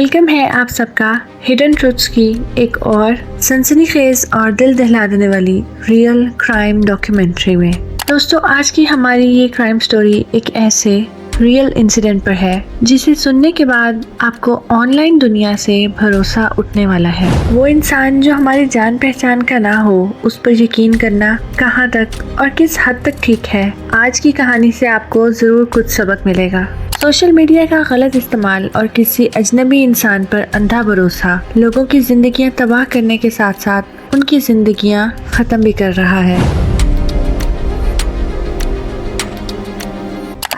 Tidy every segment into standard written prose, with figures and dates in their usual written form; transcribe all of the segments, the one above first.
Welcome है आप सबका हिडन ट्रुथ्स की एक और सनसनीखेज और दिल दहला देने वाली रियल क्राइम डॉक्यूमेंट्री में। दोस्तों, आज की हमारी ये क्राइम स्टोरी एक ऐसे रियल इंसिडेंट पर है जिसे सुनने के बाद आपको ऑनलाइन दुनिया से भरोसा उठने वाला है। वो इंसान जो हमारी जान पहचान का ना हो, उस पर यकीन करना कहाँ तक और किस हद तक ठीक है। आज की कहानी से आपको जरूर कुछ सबक मिलेगा। सोशल मीडिया का गलत इस्तेमाल और किसी अजनबी इंसान पर अंधा भरोसा लोगों की जिंदगियां तबाह करने के साथ साथ उनकी जिंदगियां खत्म भी कर रहा है।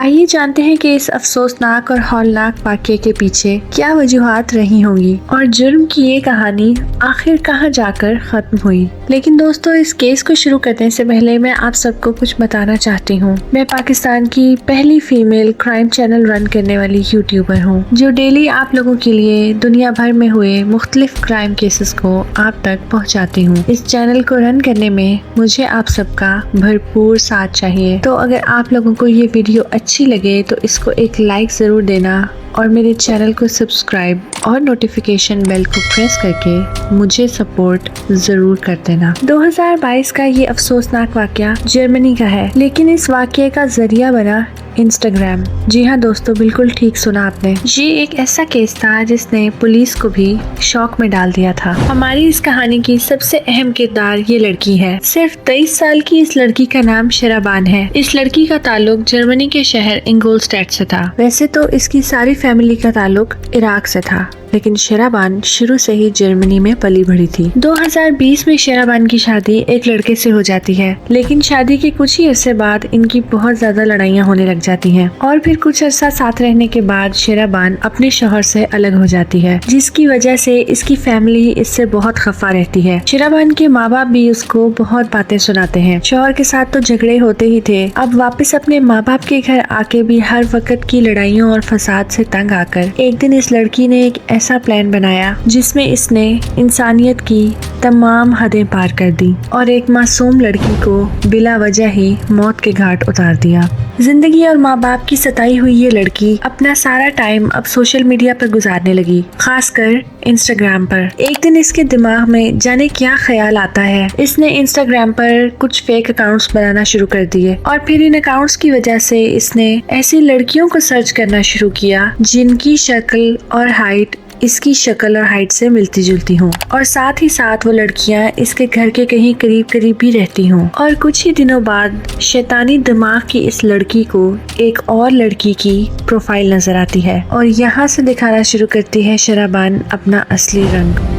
आइए जानते हैं कि इस अफसोसनाक और हौलनाक वाक़ये के पीछे क्या वजूहात रही होंगी और जुर्म की ये कहानी आखिर कहाँ जाकर खत्म हुई। लेकिन दोस्तों, इस केस को शुरू करने से पहले मैं आप सबको कुछ बताना चाहती हूँ। मैं पाकिस्तान की पहली फीमेल क्राइम चैनल रन करने वाली यूट्यूबर हूँ, जो डेली आप लोगों के लिए दुनिया भर में हुए मुख्तलिफ क्राइम केसेस को आप तक पहुँचाती हूँ। इस चैनल को रन करने में मुझे आप सबका भरपूर साथ चाहिए। तो अगर आप लोगों को ये वीडियो अच्छी लगे तो इसको एक लाइक जरूर देना और मेरे चैनल को सब्सक्राइब और नोटिफिकेशन बेल को प्रेस करके मुझे सपोर्ट जरूर कर देना। 2022 का ये अफसोसनाक वाकया जर्मनी का है, लेकिन इस वाकये का जरिया बना इंस्टाग्राम। जी हाँ दोस्तों, बिल्कुल ठीक सुना आपने। ये एक ऐसा केस था जिसने पुलिस को भी शॉक में डाल दिया था। हमारी इस कहानी की सबसे अहम किरदार ये लड़की है। सिर्फ 23 साल की इस लड़की का नाम शेराबान है। इस लड़की का ताल्लुक जर्मनी के शहर इंगोलस्टेड से था। वैसे तो इसकी सारी फैमिली का ताल्लुक इराक से था, लेकिन शेराबान शुरू से ही जर्मनी में पली बढ़ी थी। 2020 में शेराबान की शादी एक लड़के से हो जाती है, लेकिन शादी के कुछ ही अरसे बाद इनकी बहुत ज्यादा लड़ाइयाँ होने लग जाती हैं और फिर कुछ अरसा साथ रहने के बाद शेराबान अपने शौहर से अलग हो जाती है, जिसकी वजह से इसकी फैमिली इससे बहुत खफा रहती है। शेराबान के माँ बाप भी उसको बहुत बातें सुनाते हैं। शौहर के साथ तो झगड़े होते ही थे, अब वापस अपने माँ बाप के घर आके भी हर वक्त की लड़ाइयों और फसाद से तंग आकर एक दिन इस लड़की ने एक ऐसा प्लान बनाया जिसमें इसने इंसानियत की तमाम हदें पार कर दी और एक मासूम लड़की को बिला वजह ही मौत के घाट उतार दिया। जिंदगी और माँ बाप की सताई हुई ये लड़की अपना सारा टाइम अब सोशल मीडिया पर गुजारने लगी, खासकर इंस्टाग्राम पर। एक दिन इसके दिमाग में जाने क्या ख्याल आता है, इसने इंस्टाग्राम पर कुछ फेक अकाउंट्स बनाना शुरू कर दिए और फिर इन अकाउंट्स की वजह से इसने ऐसी लड़कियों को सर्च करना शुरू किया जिनकी शक्ल और हाइट इसकी शक्ल और हाइट से मिलती जुलती हूँ और साथ ही साथ वो लड़कियाँ इसके घर के कहीं करीब करीब भी रहती हूँ। और कुछ ही दिनों बाद शैतानी दिमाग की इस लड़की को एक और लड़की की प्रोफाइल नजर आती है और यहाँ से दिखाना शुरू करती है शेराबान अपना असली रंग।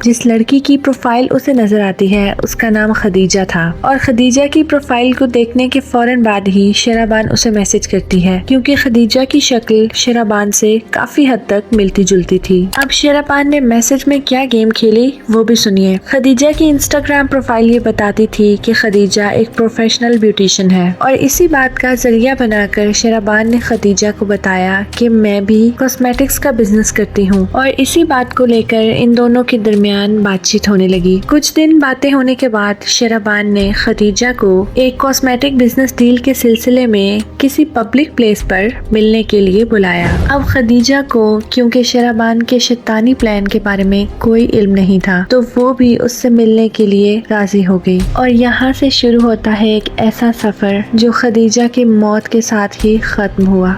जिस लड़की की प्रोफाइल उसे नजर आती है उसका नाम खदीजा था और खदीजा की प्रोफाइल को देखने के फौरन बाद ही शेराबान उसे मैसेज करती है, क्योंकि खदीजा की शक्ल शेराबान से काफी हद तक मिलती जुलती थी। अब शेराबान ने मैसेज में क्या गेम खेली वो भी सुनिए। खदीजा की इंस्टाग्राम प्रोफाइल ये बताती थी कि खदीजा एक प्रोफेशनल ब्यूटिशियन है और इसी बात का जरिया बनाकर शेराबान ने खदीजा को बताया कि मैं भी कॉस्मेटिक्स का बिजनेस करती हूँ और इसी बात को लेकर इन दोनों के दरमियान बातचीत होने लगी। कुछ दिन बातें होने के बाद शेराबान ने खदीजा को एक कॉस्मेटिक बिजनेस डील के सिलसिले में किसी पब्लिक प्लेस पर मिलने के लिए बुलाया। अब खदीजा को क्योंकि शेराबान के शैतानी प्लान के बारे में कोई इल्म नहीं था, तो वो भी उससे मिलने के लिए राजी हो गई और यहाँ से शुरू होता है एक ऐसा सफर जो खदीजा की मौत के साथ ही खत्म हुआ।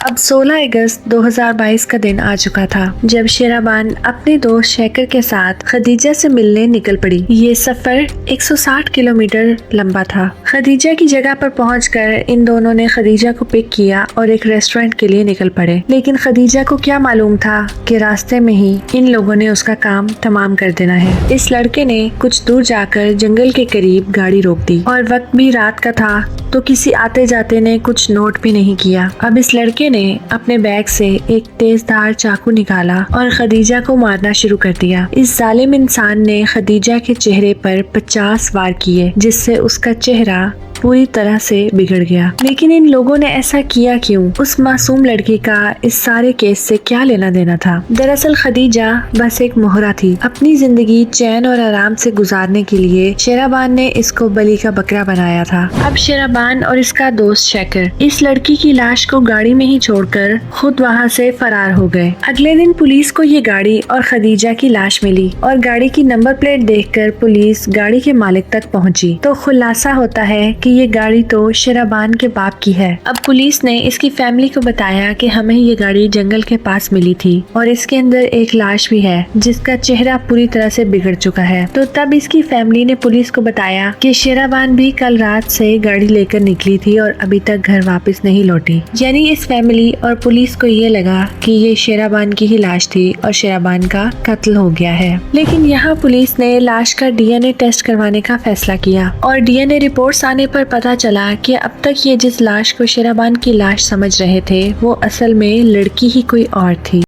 अब 16 अगस्त 2022 का दिन आ चुका था जब शेराबान अपने दोस्त शेखर के साथ खदीजा से मिलने निकल पड़ी। ये सफर 160 किलोमीटर लंबा था। खदीजा की जगह पर पहुंचकर इन दोनों ने खदीजा को पिक किया और एक रेस्टोरेंट के लिए निकल पड़े। लेकिन खदीजा को क्या मालूम था कि रास्ते में ही इन लोगों ने उसका काम तमाम कर देना है। इस लड़के ने कुछ दूर जाकर जंगल के करीब गाड़ी रोक दी और वक्त भी रात का था, तो किसी आते जाते ने कुछ नोट भी नहीं किया। अब इस लड़के ने अपने बैग से एक तेजधार चाकू निकाला और खदीजा को मारना शुरू कर दिया। इस जालिम इंसान ने खदीजा के चेहरे पर 50 वार किए, जिससे उसका चेहरा पूरी तरह से बिगड़ गया। लेकिन इन लोगों ने ऐसा किया क्यों? उस मासूम लड़की का इस सारे केस से क्या लेना देना था? दरअसल खदीजा बस एक मोहरा थी। अपनी जिंदगी चैन और आराम से गुजारने के लिए शेराबान ने इसको बलि का बकरा बनाया था। अब शेराबान और इसका दोस्त शेखर इस लड़की की लाश को गाड़ी में ही छोड़कर खुद वहाँ से फरार हो गए। अगले दिन पुलिस को ये गाड़ी और खदीजा की लाश मिली और गाड़ी की नंबर प्लेट देखकर पुलिस गाड़ी के मालिक तक पहुँची तो खुलासा होता है कि ये गाड़ी तो शेराबान के बाप की है। अब पुलिस ने इसकी फैमिली को बताया कि हमें ये गाड़ी जंगल के पास मिली थी और इसके अंदर एक लाश भी है जिसका चेहरा पूरी तरह से बिगड़ चुका है। तो तब इसकी फैमिली ने पुलिस को बताया कि शेराबान भी कल रात से गाड़ी लेकर निकली थी और अभी तक घर वापस नहीं लौटी। यानी इस फैमिली और पुलिस को ये लगा कि ये शेराबान की ही लाश थी और शेराबान का कत्ल हो गया है। लेकिन यहाँ पुलिस ने लाश का डीएनए टेस्ट करवाने का फैसला किया और डीएनए रिपोर्ट्स आने पर पता चला कि अब तक ये जिस लाश को शेराबान की लाश समझ रहे थे वो असल में लड़की ही कोई और थी।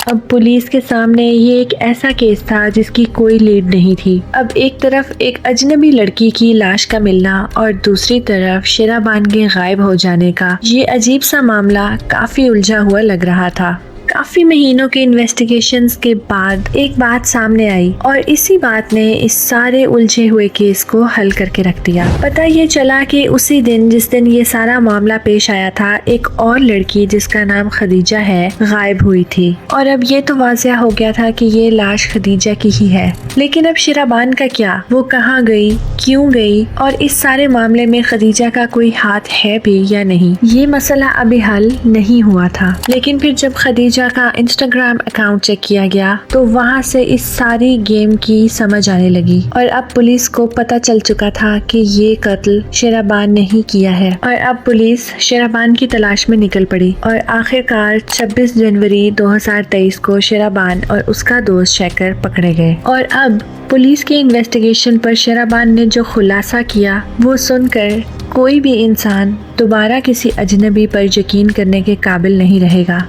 अब पुलिस के सामने ये एक ऐसा केस था जिसकी कोई लीड नहीं थी। अब एक तरफ एक अजनबी लड़की की लाश का मिलना और दूसरी तरफ शेराबान के गायब हो जाने का ये अजीब सा मामला काफी उलझा हुआ लग रहा था। काफी महीनों के इन्वेस्टिगेशंस के बाद एक बात सामने आई और इसी बात ने इस सारे उलझे हुए केस को हल करके रख दिया। पता ये चला कि उसी दिन जिस दिन ये सारा मामला पेश आया था एक और लड़की जिसका नाम खदीजा है गायब हुई थी और अब ये तो वाज़िया हो गया था कि ये लाश खदीजा की ही है। लेकिन अब शेराबान का क्या? वो कहाँ गई, क्यों गई और इस सारे मामले में खदीजा का कोई हाथ है भी या नहीं, ये मसला अभी हल नहीं हुआ था। लेकिन फिर जब खदीजा का इंस्टाग्राम अकाउंट चेक किया गया तो वहाँ से इस सारी गेम की समझ आने लगी और अब पुलिस को पता चल चुका था कि ये कत्ल शेराबान ने ही किया है। और अब पुलिस शेराबान की तलाश में निकल पड़ी और आखिरकार 26 जनवरी 2023 को शेराबान और उसका दोस्त शेखर पकड़े गए। और अब पुलिस के इन्वेस्टिगेशन पर शेराबान ने जो खुलासा किया वो सुनकर कोई भी इंसान दोबारा किसी अजनबी पर यकीन करने के काबिल नहीं रहेगा।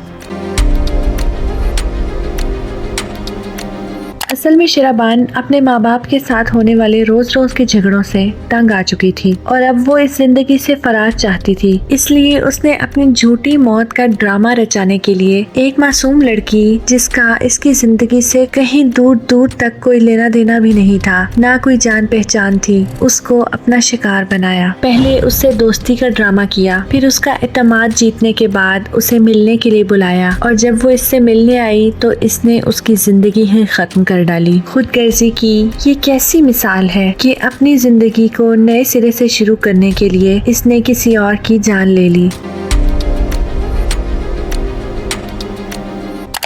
असल में शेराबान अपने माँ बाप के साथ होने वाले रोज रोज के झगड़ों से तंग आ चुकी थी और अब वो इस जिंदगी से फरार चाहती थी। इसलिए उसने अपनी झूठी मौत का ड्रामा रचाने के लिए एक मासूम लड़की जिसका इसकी जिंदगी से कहीं दूर दूर तक कोई लेना देना भी नहीं था, ना कोई जान पहचान थी, उसको अपना शिकार बनाया। पहले उससे दोस्ती का ड्रामा किया, फिर उसका एतमाद जीतने के बाद उसे मिलने के लिए बुलाया और जब वो इससे मिलने आई तो इसने उसकी जिंदगी ही खत्म कर डाली। खुदगर्जी की ये कैसी मिसाल है कि अपनी जिंदगी को नए सिरे से शुरू करने के लिए इसने किसी और की जान ले ली।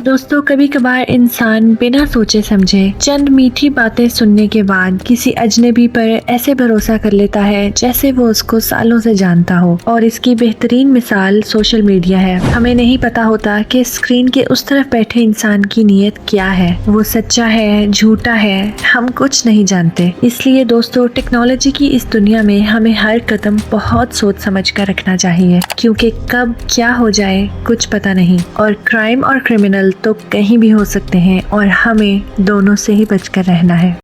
दोस्तों, कभी कभार इंसान बिना सोचे समझे चंद मीठी बातें सुनने के बाद किसी अजनबी पर ऐसे भरोसा कर लेता है जैसे वो उसको सालों से जानता हो। और इसकी बेहतरीन मिसाल सोशल मीडिया है। हमें नहीं पता होता कि स्क्रीन के उस तरफ बैठे इंसान की नीयत क्या है, वो सच्चा है, झूठा है, हम कुछ नहीं जानते। इसलिए दोस्तों, टेक्नोलॉजी की इस दुनिया में हमें हर कदम बहुत सोच समझ कर रखना चाहिए, क्योंकि कब क्या हो जाए कुछ पता नहीं। और क्राइम और क्रिमिनल तो कहीं भी हो सकते हैं और हमें दोनों से ही बचकर रहना है।